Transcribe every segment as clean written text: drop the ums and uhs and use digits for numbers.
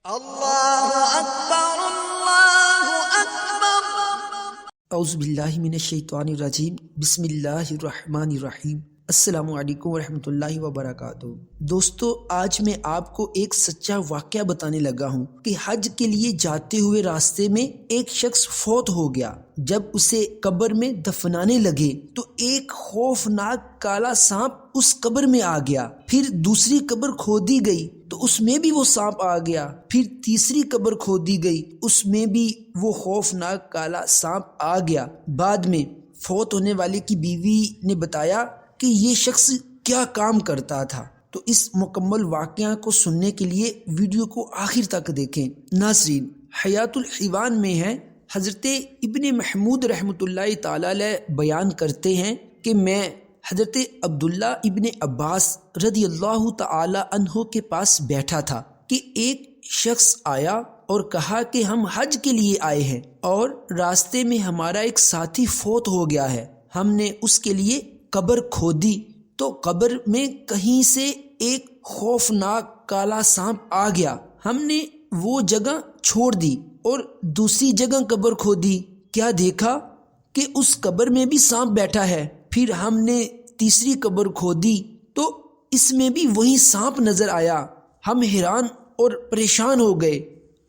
اللہ اکبر اللہ اکبر۔ اعوذ باللہ من الشیطان الرجیم، بسم اللہ الرحمن الرحیم۔ السلام علیکم ورحمۃ اللہ وبرکاتہ۔ دوستو، آج میں آپ کو ایک سچا واقعہ بتانے لگا ہوں کہ حج کے لیے جاتے ہوئے راستے میں ایک شخص فوت ہو گیا۔ جب اسے قبر میں دفنانے لگے تو ایک خوفناک کالا سانپ اس قبر میں آ گیا۔ پھر دوسری قبر کھودی گئی تو اس میں بھی وہ سانپ آ گیا۔ پھر تیسری قبر کھودی گئی، اس میں بھی وہ خوفناک کالا سانپ آ گیا۔ بعد میں فوت ہونے والے کی بیوی نے بتایا کہ یہ شخص کیا کام کرتا تھا۔ تو اس مکمل واقعہ کو سننے کے لیے ویڈیو کو آخر تک دیکھیں۔ ناظرین، حیات الحیوان میں ہے، حضرت ابن محمود رحمۃ اللہ تعالی علیہ بیان کرتے ہیں کہ میں حضرت عبداللہ ابن عباس رضی اللہ تعالی عنہ کے پاس بیٹھا تھا کہ ایک شخص آیا اور کہا کہ ہم حج کے لیے آئے ہیں اور راستے میں ہمارا ایک ساتھی فوت ہو گیا ہے۔ ہم نے اس کے لیے قبر کھودی تو قبر میں کہیں سے ایک خوفناک کالا سانپ آ گیا۔ ہم نے وہ جگہ چھوڑ دی اور دوسری جگہ قبر کھودی، کیا دیکھا کہ اس قبر میں بھی سانپ بیٹھا ہے۔ پھر ہم نے تیسری قبر کھودی تو اس میں بھی وہی سانپ نظر آیا۔ ہم حیران اور پریشان ہو گئے۔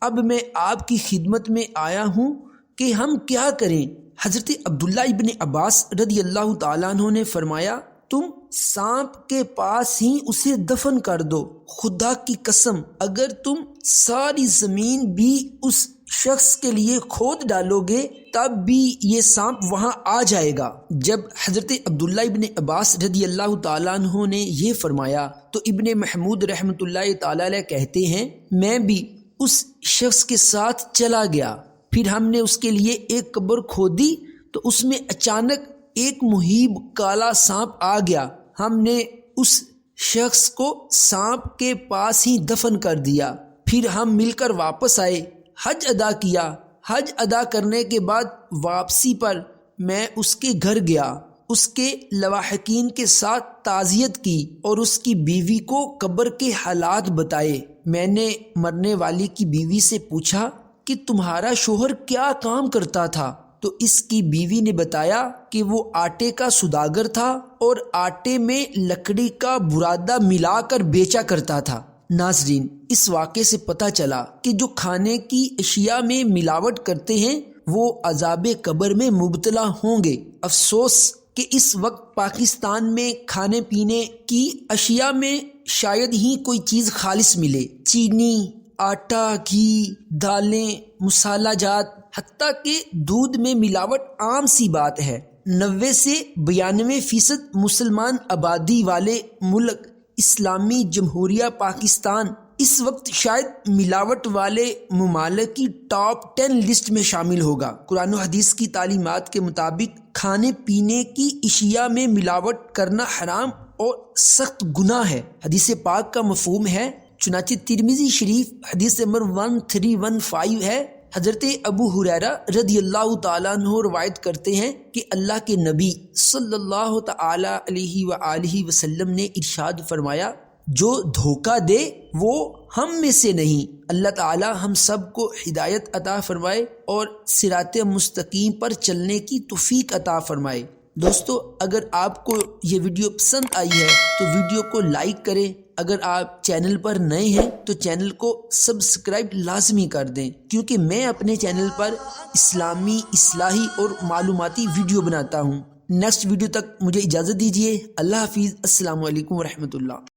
اب میں آپ کی خدمت میں آیا ہوں کہ ہم کیا کریں؟ حضرت عبداللہ ابن عباس رضی اللہ تعالیٰ عنہ نے فرمایا، تم سانپ کے پاس ہی اسے دفن کر دو۔ خدا کی قسم، اگر تم ساری زمین بھی اس شخص کے لیے کھود ڈالو گے تب بھی یہ سانپ وہاں آ جائے گا۔ جب حضرت عبداللہ ابن عباس رضی اللہ تعالیٰ عنہ نے یہ فرمایا تو ابن محمود رحمۃ اللہ تعالی علیہ کہتے ہیں، میں بھی اس شخص کے ساتھ چلا گیا۔ پھر ہم نے اس کے لیے ایک قبر کھودی تو اس میں اچانک ایک مہیب کالا سانپ آ گیا۔ ہم نے اس شخص کو سانپ کے پاس ہی دفن کر دیا۔ پھر ہم مل کر واپس آئے، حج ادا کیا۔ حج ادا کرنے کے بعد واپسی پر میں اس کے گھر گیا، اس کے لواحقین کے ساتھ تعزیت کی اور اس کی بیوی کو قبر کے حالات بتائے۔ میں نے مرنے والی کی بیوی سے پوچھا کہ تمہارا شوہر کیا کام کرتا تھا؟ تو اس کی بیوی نے بتایا کہ وہ آٹے کا سوداگر تھا اور آٹے میں لکڑی کا برادہ ملا کر بیچا کرتا تھا۔ ناظرین، اس واقعے سے پتہ چلا کہ جو کھانے کی اشیاء میں ملاوٹ کرتے ہیں وہ عذاب قبر میں مبتلا ہوں گے۔ افسوس کہ اس وقت پاکستان میں کھانے پینے کی اشیاء میں شاید ہی کوئی چیز خالص ملے۔ چینی، آٹا، گھی، دالیں، مسالہ جات، حتیٰ کہ دودھ میں ملاوٹ عام سی بات ہے۔ 90 سے 92% مسلمان آبادی والے ملک اسلامی جمہوریہ پاکستان اس وقت شاید ملاوٹ والے ممالک کی ٹاپ 10 لسٹ میں شامل ہوگا۔ قرآن و حدیث کی تعلیمات کے مطابق کھانے پینے کی اشیاء میں ملاوٹ کرنا حرام اور سخت گناہ ہے۔ حدیث پاک کا مفہوم ہے، چنانچہ ترمذی شریف حدیث نمبر 1315 ہے۔ حضرت ابو ہریرہ رضی اللہ تعالیٰ عنہ روایت کرتے ہیں کہ اللہ کے نبی صلی اللہ تعالی علیہ وآلہ وسلم نے ارشاد فرمایا، جو دھوکہ دے وہ ہم میں سے نہیں۔ اللہ تعالی ہم سب کو ہدایت عطا فرمائے اور صراط مستقیم پر چلنے کی توفیق عطا فرمائے۔ دوستو، اگر آپ کو یہ ویڈیو پسند آئی ہے تو ویڈیو کو لائک کریں۔ اگر آپ چینل پر نئے ہیں تو چینل کو سبسکرائب لازمی کر دیں، کیونکہ میں اپنے چینل پر اسلامی، اصلاحی اور معلوماتی ویڈیو بناتا ہوں۔ نیکسٹ ویڈیو تک مجھے اجازت دیجیے۔ اللہ حافظ۔ السلام علیکم ورحمۃ اللہ۔